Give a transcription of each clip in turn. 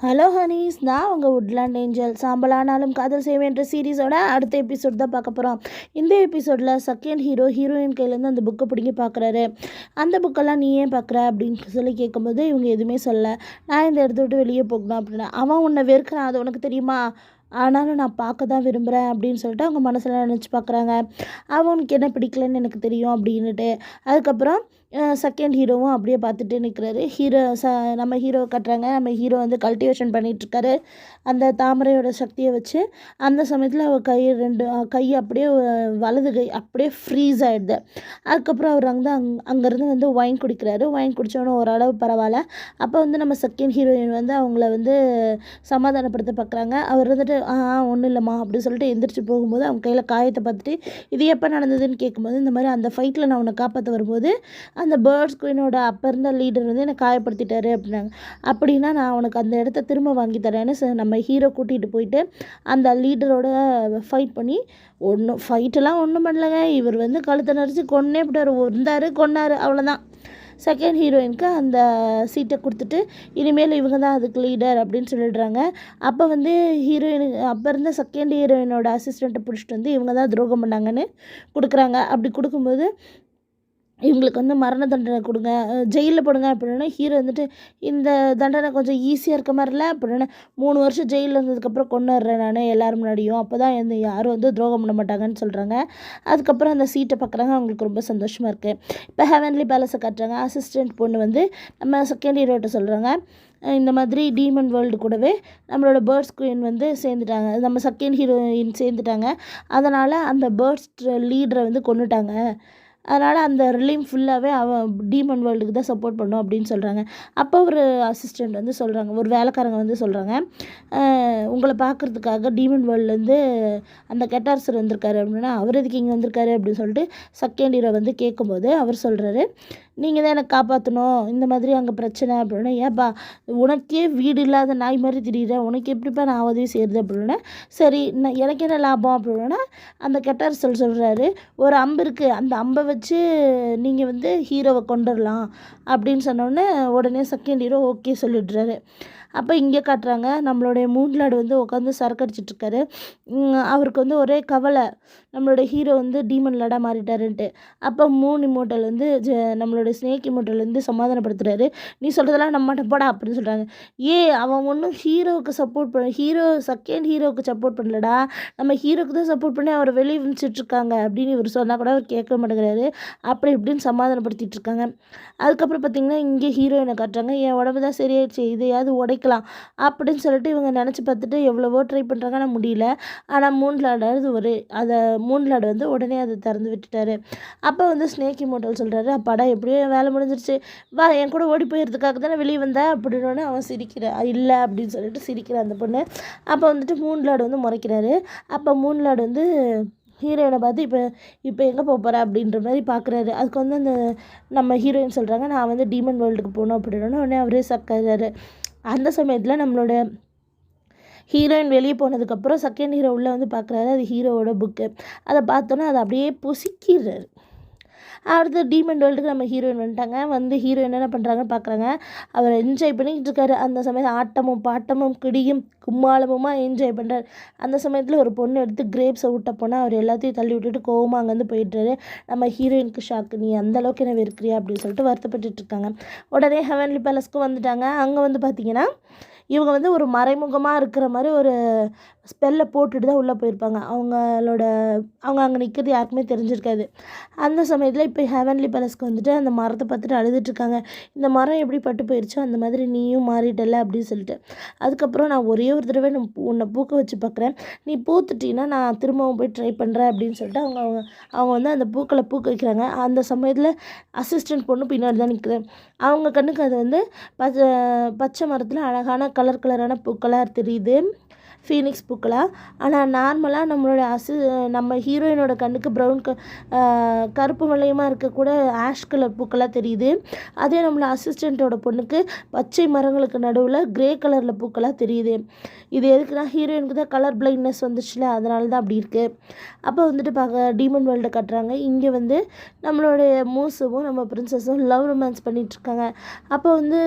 Hello Honey's, நான் உங்கள் woodland angel. சாம்பலானாலும் காதல் செய்வேன் என்ற சீரீஸோட அடுத்த எபிசோட் தான் பார்க்க போகிறோம். இந்த எபிசோடில் செகண்ட் ஹீரோயின் கையிலேருந்து அந்த புக்கை பிடிங்கி பார்க்குறாரு. அந்த புக்கெல்லாம் நீ ஏன் பார்க்குற அப்படின்னு சொல்லி கேட்கும்போது இவங்க எதுவுமே சொல்ல. நான் இந்த இடத்த விட்டு வெளியே போகணும் அப்படின்னா, அவன் உன்னை வெறுக்கிறான், அது உனக்கு தெரியுமா, ஆனாலும் நான் பார்க்க தான் விரும்புகிறேன் அப்படின்னு சொல்லிட்டு அவங்க மனசில் நினச்சி பார்க்குறாங்க. அவனுக்கு என்ன பிடிக்கலன்னு எனக்கு தெரியும் அப்படின்னுட்டு. அதுக்கப்புறம் செகண்ட் ஹீரோவும் அப்படியே பார்த்துட்டு நிற்கிறாரு. நம்ம ஹீரோ கட்டுறாங்க. நம்ம ஹீரோ வந்து கல்டிவேஷன் பண்ணிகிட்ருக்காரு அந்த தாமரையோட சக்தியை வச்சு. அந்த சமயத்தில் அவர் கை அப்படியே வலது கை அப்படியே ஃப்ரீஸ் ஆகிடுது. அதுக்கப்புறம் அவர் அங்கேருந்து வந்து ஒயின் குடிக்கிறாரு. ஒயின் குடித்தோன்னே ஓரளவு பரவாயில்ல. அப்போ வந்து நம்ம செகண்ட் ஹீரோயின் வந்து அவங்கள வந்து சமாதானப்படுத்த பார்க்குறாங்க. அவர் வந்துட்டு ஒன்றும் இல்லைம்மா அப்படின்னு சொல்லிட்டு எந்திரிச்சு போகும்போது அவங்க கையில் காயத்தை பார்த்துட்டு இது எப்போ நடந்ததுன்னு கேட்கும்போது, இந்த மாதிரி அந்த ஃபைட்டில் நான் உன்னை காப்பாற்ற வரும்போது அந்த பேர்ட்ஸ் குயினோட அப்போ இருந்த லீடர் வந்து என்னை காயப்படுத்திட்டாரு அப்படின்னாங்க. அப்படின்னா நான் உனக்கு அந்த இடத்த திரும்ப வாங்கி தரேன்னு நம்ம ஹீரோ கூட்டிகிட்டு போயிட்டு அந்த லீடரோட ஃபைட் பண்ணி ஃபைட்டெல்லாம் ஒன்றும் பண்ணலைங்க. இவர் வந்து கழுத்தை நரிச்சு கொன்னே விட்டார், கொன்னார், அவ்வளோதான். செகண்ட் ஹீரோயினுக்கு அந்த சீட்டை கொடுத்துட்டு இனிமேல் இவங்க தான் அதுக்கு லீடர் அப்படின்னு சொல்லிடுறாங்க. அப்போ வந்து அப்போ இருந்த செகண்ட் ஹீரோயினோட அசிஸ்டண்ட்டை பிடிச்சிட்டு வந்து இவங்க தான் துரோகம் பண்ணாங்கன்னு கொடுக்குறாங்க. அப்படி கொடுக்கும்போது இவங்களுக்கு வந்து மரண தண்டனை கொடுங்க, ஜெயிலில் போடுங்க அப்படின்னா, ஹீரோ வந்துட்டு இந்த தண்டனை கொஞ்சம் ஈஸியாக இருக்க மாதிரில அப்படின்னா 3 வருஷம் ஜெயிலில் இருந்ததுக்கப்புறம் கொண்டுடுறேன் நான் எல்லோரும் முன்னாடியும், அப்போ தான் யாரும் வந்து துரோகம் பண்ண மாட்டாங்கன்னு சொல்கிறாங்க. அதுக்கப்புறம் அந்த சீட்டை பார்க்குறாங்க. அவங்களுக்கு ரொம்ப சந்தோஷமாக இருக்குது. இப்போ ஹெவன்லி பேலஸை காட்டுறாங்க. அசிஸ்டண்ட் பொண்ணு வந்து நம்ம செகண்ட் ஹீரோட்ட சொல்கிறாங்க, இந்த மாதிரி டீமன் வேர்ல்டு கூடவே நம்மளோட பேர்ட்ஸ் குயின் வந்து சேர்ந்துட்டாங்க, நம்ம செகண்ட் ஹீரோயின் சேர்ந்துட்டாங்க. அதனால் அந்த பேர்ட்ஸ் லீடரை வந்து கொண்டுட்டாங்க. அதனால் அந்த ரிலீம் ஃபுல்லாகவே அவன் டீமன் வேர்ல்டுக்கு தான் சப்போர்ட் பண்ணும் அப்படின்னு சொல்கிறாங்க. அப்போ ஒரு அசிஸ்டண்ட் வந்து சொல்கிறாங்க, ஒரு வேலைக்காரங்க வந்து சொல்கிறாங்க, உங்களை பார்க்குறதுக்காக டீமன் வேர்ல்டுலேருந்து அந்த கெட்டார்சர் வந்திருக்காரு அப்படின்னா, அவர் எதுக்கு இங்கே வந்திருக்காரு அப்படின்னு சொல்லிட்டு செகண்ட் ஹீரோ வந்து கேட்கும்போது அவர் சொல்கிறாரு, நீங்கள் தான் எனக்கு காப்பாற்றணும், இந்த மாதிரி அங்கே பிரச்சனை அப்படின்னா, ஏப்பா உனக்கே வீடு இல்லாத நாய் மாதிரி திடீர உனக்கு எப்படிப்பா நான் உதவி செய்கிறது அப்படின்னா, சரி எனக்கு என்ன லாபம் அப்படின்னா, அந்த கெட்டார்சர் சொல்கிறாரு, ஒரு அம்பு இருக்குது, அந்த அம்பை வச்சு நீங்கள் வந்து ஹீரோவை கொண்டுடலாம் அப்படின்னு சொன்னோடனே உடனே செகண்ட் ஹீரோ ஓகே சொல்லிடுறாரு. அப்போ இங்கே காட்டுறாங்க, நம்மளுடைய மூன்லாடு வந்து உட்காந்து சரக்கு அடிச்சிட்ருக்காரு. அவருக்கு வந்து ஒரே கவலை, நம்மளோட ஹீரோ வந்து டீமன் லாடாக மாறிட்டாருன்ட்டு. அப்போ இமோட்டல் வந்து நம்மளோட ஸ்னேக் இமோட்டல் வந்து சமாதானப்படுத்துகிறாரு. நீ சொல்கிறதெல்லாம் நம்ம மாட்டேன் போடா அப்படின்னு சொல்கிறாங்க. அவன் ஒன்றும் ஹீரோவுக்கு சப்போர்ட் செகண்ட் ஹீரோவுக்கு சப்போர்ட் பண்ணலடா, நம்ம ஹீரோக்கு தான் சப்போர்ட் பண்ணி அவரை வெளியே விமிச்சிட்ருக்காங்க அப்படின்னு இவர் சொன்னால் கூட அவர் கேட்க மாட்டேங்கிறாரு. அப்படி இப்படின்னு சமாதானப்படுத்திட்டு இருக்காங்க. அதுக்கப்புறம் பார்த்திங்கன்னா இங்கே ஹீரோயினை காட்டுறாங்க. என் உடம்பு தான் சரியாயிடுச்சு, இதையாவது உடைக்கலாம் அப்படின்னு சொல்லிட்டு இவங்க நினச்சி பார்த்துட்டு எவ்வளவோ ட்ரை பண்ணுறாங்க, ஆனால் முடியல. ஆனால் மூன்லாடு வந்து உடனே அதை திறந்து விட்டுட்டாரு. அப்போ வந்து ஸ்னேக் இமோட்டல் சொல்கிறாரு, அப்பாடா எப்படியோ வேலை முடிஞ்சிருச்சு, வா என் கூட ஓடி போயிடுறதுக்காக தானே வெளியே வந்தேன் அப்படின்னு அவன் சிரிக்கிறான். இல்லை அப்படின்னு சொல்லிட்டு சிரிக்கிறான் அந்த பொண்ணு. அப்போ வந்துட்டு மூன்லாடு வந்து முறைக்கிறாரு. அப்போ மூன்லாடு வந்து ஹீரோயினை பார்த்து இப்போ எங்கே போகிற அப்படின்ற மாதிரி பார்க்குறாரு. அதுக்கு வந்து நம்ம ஹீரோயின் சொல்கிறாங்க, நான் வந்து டீமன் வேர்ல்டுக்கு போகணும் அப்படின்னா உடனே அவரே சக்காரு. அந்த சமயத்தில் நம்மளோட ஹீரோயின் வெளியே போனதுக்கப்புறம் செகண்ட் ஹீரோ உள்ளே வந்து பார்க்குறாரு. அது ஹீரோவோட புக்கு. அதை பார்த்தோன்னே அதை அப்படியே பொசிக்கிறாரு. அடுத்து டீமன் வேர்ல்டுக்கு நம்ம ஹீரோயின் வந்துட்டாங்க. வந்து ஹீரோயின் என்ன பண்ணுறாங்கன்னு பார்க்குறாங்க. அவர் என்ஜாய் பண்ணிக்கிட்டு இருக்காரு. அந்த சமயத்தில் ஆட்டமும் பாட்டமும் கிடியும் கும்மாளமுமாக என்ஜாய் பண்ணுறாரு. அந்த சமயத்தில் ஒரு பொண்ணு எடுத்து கிரேப்ஸை விட்ட போனால் அவர் எல்லாத்தையும் தள்ளி விட்டுட்டு கோவமாக அங்கேருந்து போயிடுறாரு. நம்ம ஹீரோயினுக்கு ஷாக்கு, நீ அந்தளவுக்கு என்ன வெறுக்கிறியா அப்படின்னு சொல்லிட்டு வருத்தப்பட்டுட்டு இருக்காங்க. உடனே ஹெவன்லி பேலஸ்க்கு வந்துட்டாங்க. அங்கே வந்து பார்த்திங்கன்னா இவங்க வந்து ஒரு மறைமுகமாக இருக்கிற மாதிரி ஒரு ஸ்பெல்லை போட்டுட்டு தான் உள்ளே போயிருப்பாங்க. அவங்க அங்கே நிற்கிறது யாருக்குமே தெரிஞ்சிருக்காது. அந்த சமயத்தில் இப்போ ஹெவன்லி பேலஸ்க்கு வந்துட்டு அந்த மரத்தை பார்த்துட்டு அழுதுட்டுருக்காங்க. இந்த மரம் எப்படி பட்டு போயிடுச்சோ அந்த மாதிரி நீயும் மாறிட்டல அப்படின்னு சொல்லிட்டு. அதுக்கப்புறம் நான் ஒரே ஒரு தடவை உன்னை பூக்க வச்சு பார்க்குறேன், நீ பூத்துட்டீங்கன்னா நான் திரும்பவும் போய் ட்ரை பண்ணுறேன் அப்படின்னு சொல்லிட்டு அவங்க வந்து அந்த பூக்களை பூக்க வைக்கிறாங்க. அந்த சமயத்தில் அசிஸ்டண்ட் பொண்ணு பின்னாடி தான் நிற்கிறேன். அவங்க கண்ணுக்கு அது வந்து பச்சை மரத்தில் அழகான கலரான பூக்களாக தெரியுது. ஃபீனிக்ஸ் பூக்கலாம். ஆனால் நார்மலாக நம்ம ஹீரோயினோட கண்ணுக்கு கருப்பு வெள்ளையமாக இருக்கக்கூட ஆஷ் கலர் பூக்களாக தெரியுது. அதே நம்மளோட அசிஸ்டண்ட்டோட பொண்ணுக்கு பச்சை மரங்களுக்கு நடுவில் கிரே கலரில் பூக்களாக தெரியுது. இது எதுக்குன்னா ஹீரோயினுக்கு தான் கலர் பிளைண்ட்னஸ் வந்துச்சுல, அதனால தான் அப்படி இருக்குது. அப்போ வந்துட்டு டீமன் வேர்ல்டை கட்டுறாங்க. இங்கே வந்து நம்மளுடைய மூசுவும் நம்ம பிரின்சஸும் லவ் ரொமான்ஸ் பண்ணிகிட்ருக்காங்க. அப்போ வந்து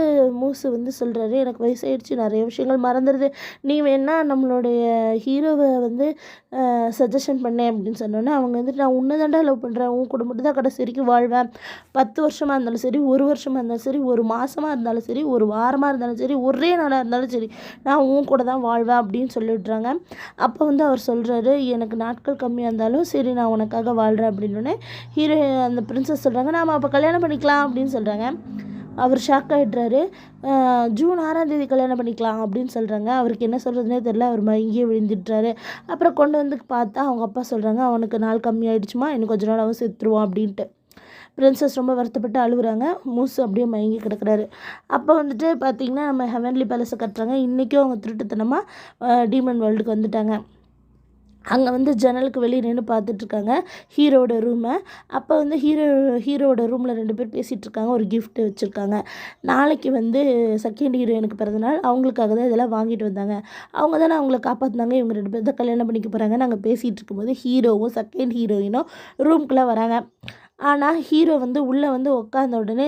மூசு வந்து சொல்கிறாரு, எனக்கு வயசாயிடுச்சு, நிறைய விஷயங்கள் மறந்துடுது, நீ வேணா நம்மளுடைய ஹீரோவை வந்து சஜஷன் பண்ணேன் அப்படின்னு சொன்னோன்னே அவங்க வந்துட்டு, நான் உன்னை தாண்டா லவ் பண்ணுறேன், உன் கூட மட்டும் தான் கடைசி வரைக்கும் வாழ்வேன், 10 வருஷமாக இருந்தாலும் சரி, 1 வருஷமாக இருந்தாலும் சரி, 1 மாதமாக இருந்தாலும் சரி, 1 வாரமாக இருந்தாலும் சரி, ஒரே நாளாக இருந்தாலும் சரி, நான் உன் கூட தான் வாழ்வேன் அப்படின்னு சொல்லிவிட்றாங்க. அப்போ வந்து அவர் சொல்கிறாரு, எனக்கு நாட்கள் கம்மியாக இருந்தாலும் சரி, நான் உனக்காக வாழ்கிறேன் அப்படின்னோடனே அந்த பிரின்சஸ் சொல்கிறாங்க, நாம் அப்போ கல்யாணம் பண்ணிக்கலாம் அப்படின்னு சொல்கிறாங்க. அவர் ஷாக் ஆகிடுறாரு. ஜூன் 6ஆம் தேதி கல்யாணம் பண்ணிக்கலாம் அப்படின்னு சொல்கிறாங்க. அவருக்கு என்ன சொல்கிறதுனே தெரில, அவர் மயங்கியே விழுந்துட்டுறாரு. அப்புறம் கொண்டு வந்து பார்த்தா அவங்க அப்பா சொல்கிறாங்க, அவனுக்கு நாள் கம்மியாயிடுச்சுமா, இன்னும் கொஞ்ச நாள் அவன் செத்துருவான் அப்படின்ட்டு. பிரின்சஸ் ரொம்ப வருத்தப்பட்டு அழுகுறாங்க. மூசு அப்படியே மயங்கி கிடக்குறாரு. அப்போ வந்துட்டு பார்த்திங்கன்னா நம்ம ஹெவன்லி பேலஸை கட்டுறாங்க. இன்றைக்கும் அவங்க திருட்டுத்தனமாக டீமன் வேர்ல்டுக்கு வந்துட்டாங்க. அங்கே வந்து ஜன்னலுக்கு வெளியே நின்று பார்த்துட்ருக்காங்க ஹீரோட ரூமை. அப்போ வந்து ஹீரோட ரூமில் 2 பேர் பேசிகிட்ருக்காங்க, ஒரு கிஃப்ட் வச்சுருக்காங்க. நாளைக்கு வந்து செகண்ட் ஹீரோயினுக்கு பிறந்தநாள், அவங்களுக்காக தான் இதெல்லாம் வாங்கிட்டு வந்தாங்க. அவங்க தானே அவங்கள காப்பாற்றினாங்க, இவங்க 2 பேர் தான் கல்யாணம் பண்ணிக்க போகிறாங்க. நாங்கள் பேசிகிட்டு இருக்கும்போது ஹீரோவும் செகண்ட் ஹீரோயினும் ரூம்குள்ளே வராங்க. ஆனால் ஹீரோ வந்து உள்ளே வந்து உட்காந்த உடனே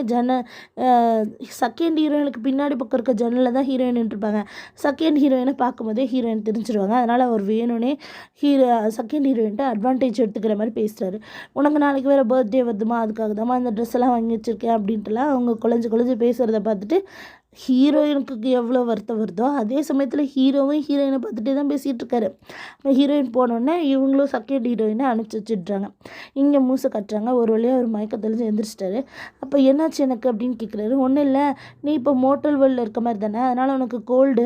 செகண்ட் ஹீரோயினுக்கு பின்னாடி பக்கம் இருக்க ஜன்னலில் தான் ஹீரோயின் நின்றுருப்பாங்க. செகண்ட் ஹீரோயினை பார்க்கும்போதே ஹீரோயின் தெரிஞ்சிருவாங்க. அதனால் அவர் வேணும்னே செகண்ட் ஹீரோயின்ட்டு அட்வான்டேஜ் எடுத்துக்கிற மாதிரி பேசுகிறாரு. உனக்கு நாளைக்கு வேறு பர்த்டே வருதுமா, அதுக்காக தான்மா இந்த ட்ரெஸ் எல்லாம் வாங்கி வச்சுருக்கேன் அப்படின்ட்டுலாம் அவங்க குழஞ்சு பேசுகிறத பார்த்துட்டு ஹீரோயினுக்கு எவ்வளோ வருத்தம் வருதோ அதே சமயத்தில் ஹீரோவும் ஹீரோயினை பார்த்துட்டே தான் பேசிகிட்டு இருக்காரு. இப்போ ஹீரோயின் போனோடனே இவங்களும் செகண்ட் ஹீரோயினை அனுப்பிச்சி வச்சுட்றாங்க. இங்கே மூசை கட்டுறாங்க. ஒரு வழியாக ஒரு மயக்க தெளிஞ்சு எழுந்திரிச்சிட்டாரு. அப்போ என்னாச்சு எனக்கு அப்படின்னு கேட்குறாரு. ஒன்றும் இல்லை, நீ இப்போ மோட்டல் வேர்ல்டில் இருக்க மாதிரி தானே, அதனால் உனக்கு கோல்டு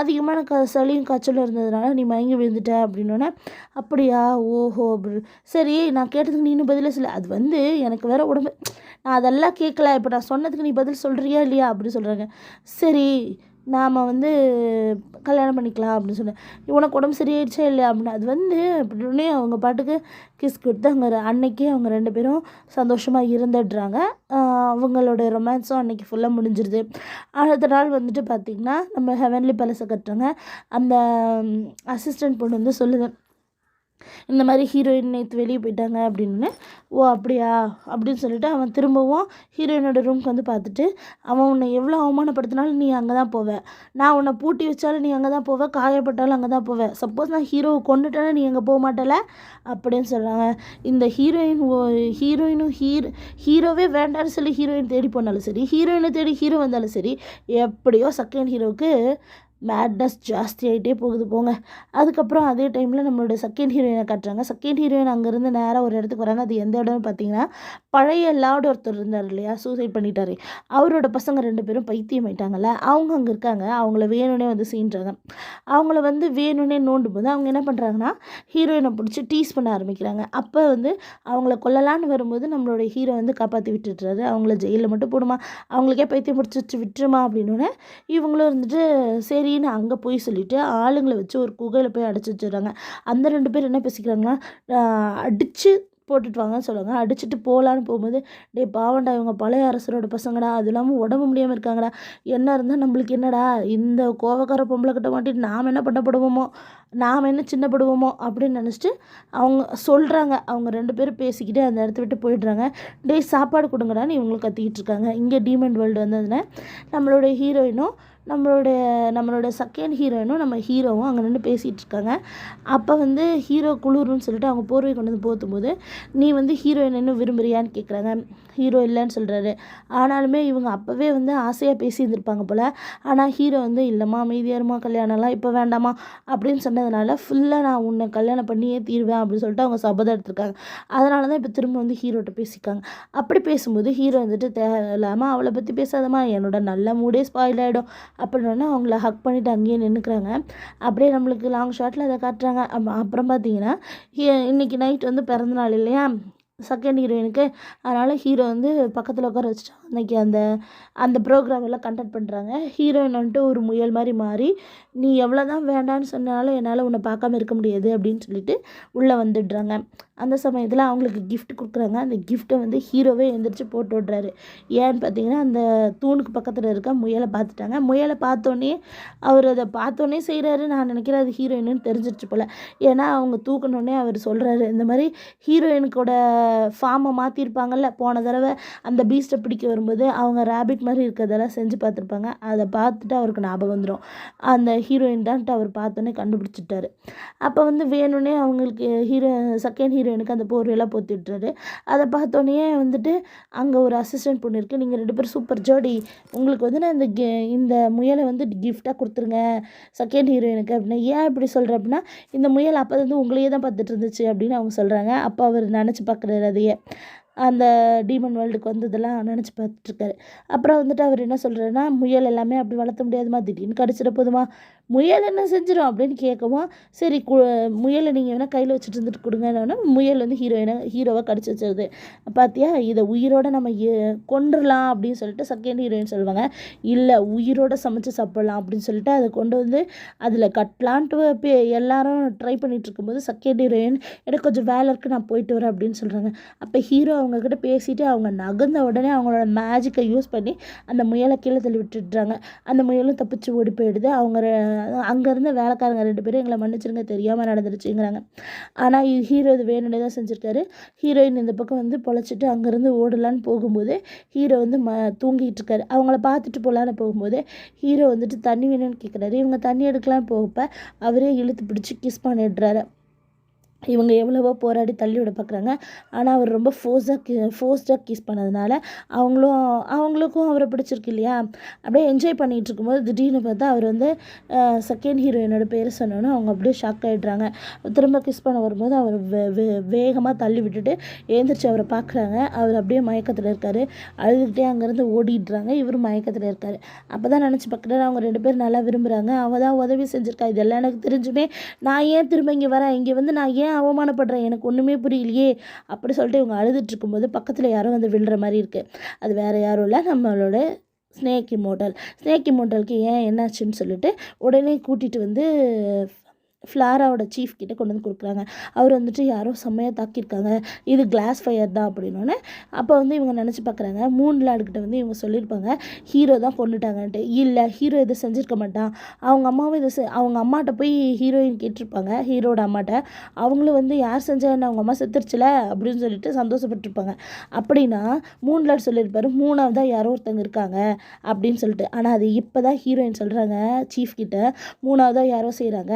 அதிகமான சளியும் காய்ச்சலும் இருந்ததுனால நீ மயங்கி விழுந்துட்ட அப்படின்னோடனே, அப்படியா, ஓஹோ அப்படி, சரி நான் கேட்டதுக்கு நீ இன்னும் பதிலே சொல்ல, அது வந்து எனக்கு வேறு உடம்பு, நான் அதெல்லாம் கேட்கல, இப்போ நான் சொன்னதுக்கு நீ பதில் சொல்கிறியா இல்லையா அப்படின்னு சொல்கிறாங்க. சரி நாம் வந்து கல்யாணம் பண்ணிக்கலாம் அப்படின்னு சொன்னேன். உனக்கு உடம்பு சரியாயிடுச்சா இல்லையா அப்படின்னு. அது வந்து அப்படின்னே அவங்க பாட்டுக்கு கிஸ் கொடுத்து அன்னைக்கே அவங்க 2 பேரும் சந்தோஷமாக இருந்துடுறாங்க. அவங்களோட ரொமான்ஸும் அன்றைக்கி ஃபுல்லாக முடிஞ்சிருது. அடுத்த நாள் வந்துட்டு பார்த்திங்கன்னா நம்ம ஹெவன்லி பேலஸை கட்டுறாங்க. அந்த அசிஸ்டன்ட் பொண்ணு வந்து சொல்லுது, இந்த மாதிரி ஹீரோயின் நேற்று வெளியே போயிட்டாங்க அப்படின்னு. ஓ அப்படியா அப்படின்னு சொல்லிட்டு அவன் திரும்பவும் ஹீரோயினோட ரூம்க்கு வந்து பார்த்துட்டு, அவன் உன்னை எவ்வளோ அவமானப்படுத்தினாலும் நீ அங்கே தான் போவ, நான் உன்னை பூட்டி வச்சாலும் நீ அங்கே தான் போவ, காயப்பட்டாலும் அங்கே தான் போவ, சப்போஸ் நான் ஹீரோவை கொண்டுட்டேன்னா நீ அங்கே போக மாட்டல அப்படின்னு சொல்கிறாங்க. இந்த ஹீரோயினும் ஹீரோவே வேண்டான்னு சொல்லி ஹீரோயின் தேடி போனாலும் சரி, ஹீரோயினை தேடி ஹீரோ வந்தாலும் சரி, எப்படியோ செகண்ட் ஹீரோவுக்கு மேட்னஸ் ஜாஸ்தி ஆகிட்டே போகுது போங்க. அதுக்கப்புறம் அதே டைமில் நம்மளோட செகண்ட் ஹீரோயினை காட்டுறாங்க. செகண்ட் ஹீரோயின் அங்கேருந்து நேராக ஒரு இடத்துக்கு வராங்க. அது எந்த இடம்னு பார்த்தீங்கன்னா, பழைய லார்டு ஒருத்தர் இருந்தார் இல்லையா, சூசைட் பண்ணிட்டாரு, அவரோட பசங்க 2 பேரும் பைத்தியம் ஆயிட்டாங்கல்ல, அவங்க அங்கே இருக்காங்க. அவங்கள வேணும்னே வந்து சீன்றாங்க. அவங்கள வந்து வேணும்னே நோண்டும் போது அவங்க என்ன பண்ணுறாங்கன்னா, ஹீரோயினை பிடிச்சி டீஸ் பண்ண ஆரம்பிக்கிறாங்க. அப்போ வந்து அவங்கள கொல்லலான்னு வரும்போது நம்மளோட ஹீரோ வந்து காப்பாற்றி விட்டுடுறாரு. அவங்கள ஜெயிலில் மட்டும் போடுமா, அவங்களுக்கே பைத்தியம் பிடிச்சி வச்சு விட்டுருமா அப்படின்னு. இவங்களும் இருந்துட்டு சரி சரின்னு அங்கே போய் சொல்லிவிட்டு ஆளுங்களை வச்சு ஒரு குகையில் போய் அடைச்சி வச்சிடுறாங்க. அந்த 2 பேர் என்ன பேசிக்கிறாங்கன்னா, அடித்து போட்டுட்டு வாங்கன்னு சொல்லுவாங்க. அடிச்சுட்டு போகலான்னு போகும்போது, டே பாவண்டா, இவங்க பழைய அரசரோட பசங்கடா, அது இல்லாமல் உடம்பு முடியாமல் இருக்காங்கடா, என்ன இருந்தால் நம்மளுக்கு என்னடா, இந்த கோவக்கார பொம்பளை கிட்ட மாட்டிட்டு நாம் என்ன பண்ணப்படுவோமோ, நாம் என்ன சின்னப்படுவோமோ அப்படின்னு நினச்சிட்டு அவங்க சொல்கிறாங்க. அவங்க 2 பேரும் பேசிக்கிட்டு அந்த இடத்த விட்டு போயிடுறாங்க. டே சாப்பாடு கொடுங்கடான்னு இவங்களுக்கு கத்திக்கிட்டு இருக்காங்க. இங்கே டீமன் வேர்ல்டு வந்ததுன்னா நம்மளுடைய ஹீரோயினும் நம்மளோட செகண்ட் ஹீரோயினும் நம்ம ஹீரோவும் அங்கே நின்று பேசிகிட்டு இருக்காங்க. அப்போ வந்து ஹீரோ குளிர்னு சொல்லிட்டு அவங்க போர்வை கொண்டு வந்து போத்தும்போது, நீ வந்து ஹீரோயின் இன்னும் விரும்புறியான்னு கேட்குறாங்க. ஹீரோ இல்லைன்னு சொல்கிறாரு. ஆனாலுமே இவங்க அப்போவே வந்து ஆசையாக பேசியிருந்திருப்பாங்க போல். ஆனால் ஹீரோ வந்து இல்லைம்மா, அமைதியாருமா, கல்யாணம்லாம் இப்போ வேண்டாமா அப்படின்னு சொன்னதுனால ஃபுல்லாக நான் உன்னை கல்யாணம் பண்ணியே தீர்வேன் அப்படின்னு சொல்லிட்டு அவங்க சபதம் எடுத்திருக்காங்க. அதனால தான் இப்போ திரும்ப வந்து ஹீரோட்ட பேசிக்காங்க. அப்படி பேசும்போது ஹீரோ வந்துட்டு, தேவையில்லாமல் அவளை பற்றி பேசாதம்மா, என்னோட நல்ல மூடே ஸ்பாயில் ஆகிடும் அப்படின்னா அவங்கள ஹக் பண்ணிவிட்டு அங்கேயே நின்றுக்கிறாங்க. அப்படியே நம்மளுக்கு லாங் ஷாட்டில் அதை காட்டுறாங்க. அப்புறம் பார்த்தீங்கன்னா, இன்றைக்கி நைட் வந்து பிறந்தநாள் இல்லையா செகண்ட் ஹீரோயினுக்கு, அதனால் ஹீரோ வந்து பக்கத்தில் உட்கார வச்சுட்டாங்க. அன்றைக்கி அந்த அந்த ப்ரோக்ராம் எல்லாம் கண்டக்ட் பண்ணுறாங்க. ஹீரோயின் வந்துட்டு ஒரு முயல் மாதிரி மாறி, நீ எவ்வளோ தான் வேண்டான்னு சொன்னாலும் என்னால் உன்னை பார்க்காம இருக்க முடியாது அப்படின்னு சொல்லிட்டு உள்ளே வந்துடுறாங்க. அந்த சமயத்தில் அவங்களுக்கு கிஃப்ட் கொடுக்குறாங்க. அந்த கிஃப்ட்டை வந்து ஹீரோவே எழுந்திரிச்சு போட்டு விட்றாரு. ஏன்னு பார்த்தீங்கன்னா, அந்த தூணுக்கு பக்கத்தில் இருக்க முயலை பார்த்துட்டாங்க. முயலை பார்த்தோன்னே அவர் அதை பார்த்தோன்னே செய்கிறாரு. நான் நினைக்கிறேன் அது ஹீரோயின்னு தெரிஞ்சிருச்சு போல். ஏன்னா அவங்க தூக்கணுன்னே அவர் சொல்கிறாரு, இந்த மாதிரி ஹீரோயினுக்கோட ஃபார்மை மாற்றிருப்பாங்கல்ல. போன தடவை அந்த பீஸ்ட்டை பிடிக்க வரும்போது அவங்க ரேபிட் மாதிரி இருக்கிறதெல்லாம் செஞ்சு பார்த்துருப்பாங்க. அதை பார்த்துட்டு அவருக்கு ஞாபகம் வந்துடும், அந்த ஹீரோயின் தான்ட்டு அவர் பார்த்தோன்னே கண்டுபிடிச்சிட்டாரு. அப்போ வந்து வேணும்னே அவங்களுக்கு செகண்ட் ஹீரோயினுக்கு அந்த போர்வையெல்லாம் போத்தி விட்டுறாரு. அதை பார்த்தோன்னே வந்துட்டு அங்கே ஒரு அசிஸ்டன்ட் பொண்ணு இருக்குது, நீங்கள் 2 பேரும் சூப்பர் ஜோடி, உங்களுக்கு வந்து நான் இந்த முயலை வந்து கிஃப்டாக கொடுத்துருங்க செகண்ட் ஹீரோயினுக்கு அப்படின்னா. ஏன் இப்படி சொல்கிறேன் அப்படின்னா, இந்த முயல் அப்போ வந்து உங்களையே தான் பார்த்துட்டு இருந்துச்சு அப்படின்னு அவங்க சொல்கிறாங்க. அப்போ அவர் நினச்சி பார்க்குறாரு, அதையே அந்த டீமன் வேர்ல்டுக்கு வந்ததெல்லாம் நினச்சி பார்த்துட்ருக்காரு. அப்புறம் வந்துட்டு அவர் என்ன சொல்கிறாருன்னா, முயல் எல்லாமே அப்படி வளர்த்த முடியாதுமா, திடீர்னு கடிச்சிட போதுமா, முயல் என்ன செஞ்சிடும் அப்படின்னு கேட்கவும், சரி முயலை நீங்கள் வேணால் கையில் வச்சுட்டு இருந்துட்டு கொடுங்கன்னா, முயல் வந்து ஹீரோவை கடிச்சு வச்சிருது. பார்த்தியா, இதை உயிரோடு நம்ம கொண்டுடலாம் அப்படின்னு சொல்லிட்டு செகண்ட் ஹீரோயின் சொல்லுவாங்க. இல்லை, உயிரோடு சமைச்சு சாப்பிட்லாம் அப்படின்னு சொல்லிட்டு அதை கொண்டு வந்து அதில் கட்டலான்ட்டு எல்லாரும் ட்ரை பண்ணிகிட்டு இருக்கும்போது செகண்ட் ஹீரோயின் எனக்கு கொஞ்சம் வேலை இருக்குது, நான் போயிட்டு வரேன் அப்படின்னு சொல்கிறாங்க. அப்போ ஹீரோ அவங்கக்கிட்ட பேசிவிட்டு அவங்க நகர்ந்த உடனே அவங்களோட மேஜிக்கை யூஸ் பண்ணி அந்த முயலை கீழே தள்ளி விட்டுடுறாங்க. அந்த முயலும் தப்பிச்சு ஓடி போயிடுது. அவங்க அங்கேருந்து வேலைக்காரங்க 2 பேரும் எங்களை மன்னிச்சிருங்க, தெரியாமல் நடந்துருச்சுங்கிறாங்க. ஆனால் ஹீரோ இது வேணும்னே தான் செஞ்சுருக்காரு. ஹீரோயின் இந்த பக்கம் வந்து பொழைச்சிட்டு அங்கேருந்து ஓடலான்னு போகும்போது ஹீரோ வந்து தூங்கிட்டு இருக்காரு. அவங்கள பார்த்துட்டு போகலான்னு போகும்போது ஹீரோ வந்துட்டு தண்ணி வேணும்னு கேட்குறாரு. இவங்க தண்ணி எடுக்கலான்னு போகப்ப அவரே இழுத்து பிடிச்சி கிஸ் பண்ணிடுறாரு. இவங்க எவ்வளவோ போராடி தள்ளி விட பார்க்குறாங்க. ஆனால் அவர் ரொம்ப ஃபோர்ஸ்டாக கிஸ் பண்ணதுனால அவங்களுக்கும் அவரை பிடிச்சிருக்கு இல்லையா, அப்படியே என்ஜாய் பண்ணிகிட்டு இருக்கும்போது திடீர்னு பார்த்தா அவர் வந்து செகண்ட் ஹீரோயினோட பேரை சொன்னோன்னே அவங்க அப்படியே ஷாக் ஆகிடுறாங்க. திரும்ப கிஸ் பண்ண வரும்போது அவர் வேகமாக தள்ளி விட்டுட்டு எழுந்திரிச்சு அவரை பார்க்குறாங்க. அவர் அப்படியே மயக்கத்தில் இருக்கார். அழுதுகிட்டே அங்கேருந்து ஓடிடுறாங்க. இவர் மயக்கத்தில் இருக்கார். அப்போ தான் நினச்சி பார்க்குறாரு, அவங்க 2 பேர் நல்லா விரும்புகிறாங்க, அவள் தான் உதவி செஞ்சுருக்கா, இதெல்லாம் எனக்கு தெரிஞ்சுமே நான் ஏன் திரும்ப இங்கே வரேன், இங்கே வந்து நான் ஏன் அவமானப்படுறேன், எனக்கு ஒன்றுமே புரியலையே அப்படி சொல்லிட்டு இவங்க அழுதுட்டு இருக்கும்போது பக்கத்தில் யாரும் வந்து விழுற மாதிரி இருக்குது. அது வேறு யாரும் இல்லை, நம்மளோட ஸ்னேக் இம்மோர்டலுக்கு ஏன் என்னாச்சுன்னு சொல்லிட்டு உடனே கூட்டிகிட்டு வந்து ஃப்ளாராவோட சீஃப் கிட்டே கொண்டு வந்து கொடுக்குறாங்க. அவர் வந்துட்டு யாரோ செம்மையாக தாக்கியிருக்காங்க, இது கிளாஸ் ஃபயர் தான் அப்படின்னோடனே அப்போ வந்து இவங்க நினச்சி பார்க்குறாங்க, மூன்லாடுக்கிட்ட வந்து இவங்க சொல்லியிருப்பாங்க ஹீரோ தான் கொண்டுட்டாங்கன்ட்டு. இல்லை, ஹீரோ இதை செஞ்சுருக்க மாட்டான். அவங்க அம்மாவும் அவங்க அம்மாட்ட போய் ஹீரோயின் கேட்டிருப்பாங்க, ஹீரோட அம்மாட்ட. அவங்களும் வந்து யார் செஞ்சா என்ன, அவங்க அம்மா செத்துருச்சுல அப்படின்னு சொல்லிட்டு சந்தோஷப்பட்டிருப்பாங்க. அப்படின்னா மூன்லாட் சொல்லியிருப்பாரு, 3ஆவதாக யாரோ ஒருத்தங்க இருக்காங்க அப்படின்னு சொல்லிட்டு. ஆனால் அது இப்போ தான் ஹீரோயின் சொல்கிறாங்க சீஃப் கிட்ட, 3ஆவதாக யாரோ செய்கிறாங்க.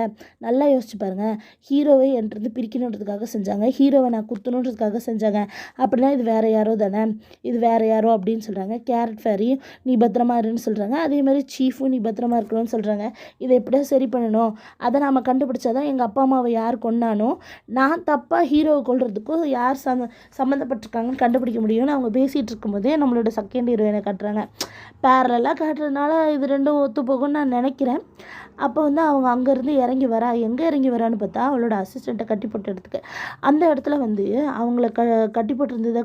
நல்லா யோசிச்சு பாருங்கள், ஹீரோவை என்கிட்ட பிரிக்கணுன்றதுக்காக செஞ்சாங்க, ஹீரோவை நான் குத்தணுன்றதுக்காக செஞ்சாங்க அப்படின்னா இது வேறு யாரோ தானே, இது வேறு யாரோ அப்படின்னு சொல்கிறாங்க. கேரட் ஃபேரியும் நீ பத்திரமா இருன்னு சொல்கிறாங்க. அதே மாதிரி சீஃபும் நீ பத்திரமா இருக்கணும்னு சொல்கிறாங்க. இதை எப்படியா சரி பண்ணணும், அதை நாம் கண்டுபிடிச்சாதான் எங்கள் அப்பா அம்மாவை யார் கொண்டானோ நான் தப்பாக ஹீரோவை கொள்றதுக்கும் யார் சம்மந்தப்பட்டிருக்காங்கன்னு கண்டுபிடிக்க முடியும்னு அவங்க பேசிகிட்டு இருக்கும்போதே நம்மளோட செகண்ட் ஹீரோயினை காட்டுறாங்க. பேரலாக காட்டுறதுனால இது ரெண்டும் ஒத்து போகும்னு நான் நினைக்கிறேன். அப்போ வந்து அவங்க அங்கேருந்து இறங்கி எங்கே இறங்கி வரான்னு பார்த்தா அவளோட அசிஸ்டண்ட்டை கட்டி போட்ட இடத்துக்கு. அந்த இடத்துல வந்து அவங்கள கட்டி போட்டிருந்ததை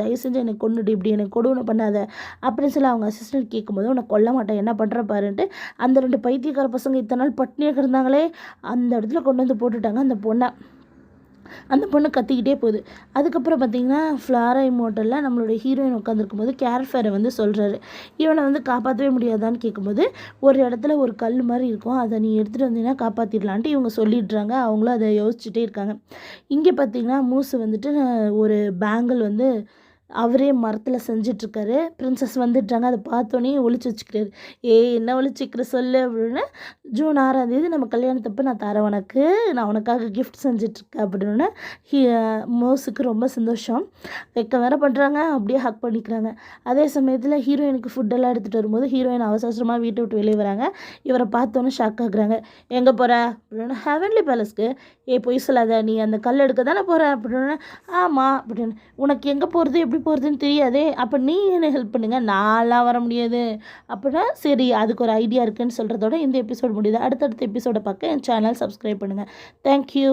தயவு செஞ்சு எனக்கு கொண்டுடு, இப்படி எனக்கு கொடுமை பண்ணாத அப்படின்னு சொல்லி அவங்க அசிஸ்டண்ட் கேட்கும்போது உன்னை கொல்ல மாட்டேன், என்ன பண்ணுற பாருன்ட்டு அந்த 2 பைத்தியக்கார பசங்க இத்தனை நாள் பட்னியாக இருந்தாங்களே அந்த இடத்துல கொண்டு வந்து போட்டுட்டாங்க அந்த பொண்ணை. அந்த பொண்ணு கத்திக்கிட்டே போகுது. அதுக்கப்புறம் பார்த்திங்கன்னா ஃப்ளாரா இம்மோர்டலில் நம்மளுடைய ஹீரோயின் உட்காந்துருக்கும் போது கேரட் ஃபேரை வந்து சொல்கிறாரு, இவனை வந்து காப்பாற்றவே முடியாதான்னு கேட்கும்போது ஒரு இடத்துல ஒரு கல் மாதிரி இருக்கும், அதை நீ எடுத்துகிட்டு வந்தீங்கன்னா காப்பாற்றிடலான்ட்டு இவங்க சொல்லிடுறாங்க. அவங்களும் அதை யோசிச்சுட்டே இருக்காங்க. இங்கே பார்த்திங்கன்னா மூசு வந்துட்டு ஒரு பேங்கிள் வந்து அவரே மரத்தில் செஞ்சிட்ருக்காரு. பிரின்சஸ் வந்துட்டாங்க. அதை பார்த்தோன்னே ஒளிச்சு வச்சுக்கிறாரு. என்ன ஒளிச்சிக்கிற சொல்லு அப்படின்னு. ஜூன் 6ஆம் நம்ம கல்யாணத்தப்போ நான் தரேன் உனக்கு, நான் உனக்காக கிஃப்ட் செஞ்சிட்ருக்கேன் அப்படின்னு மோஸுக்கு ரொம்ப சந்தோஷம். வெக்க வேற பண்ணுறாங்க, அப்படியே ஹக் பண்ணிக்கிறாங்க. அதே சமயத்தில் ஹீரோயினுக்கு ஃபுட்டெல்லாம் எடுத்துகிட்டு வரும்போது ஹீரோயின் அவசரமாக வீட்டை விட்டு வெளியே வராங்க. இவரை பார்த்தோன்னே ஷாக் ஆகுறாங்க. எங்கே போகிற அப்படின்னு. ஹெவன்லி பேலஸ்க்கு. பொய் சொல்லாத, நீ அந்த கல் எடுக்க தானே போகிற அப்படின்னு. ஆமாம் அப்படின்னு. உனக்கு எங்கே போகிறது எப்படி போகிறதுன்னு தெரியாதே, அப்போ நீ என்ன ஹெல்ப் பண்ணுங்க, நான்லாம் வர முடியாது அப்படின்னா சரி, அதுக்கு ஒரு ஐடியா இருக்குன்னு சொல்கிறதோட இந்த எபிசோட் முடியுது. அடுத்தடுத்த எபிசோடை பார்க்க என் சேனல் சப்ஸ்கிரைப் பண்ணுங்கள். தேங்க்யூ.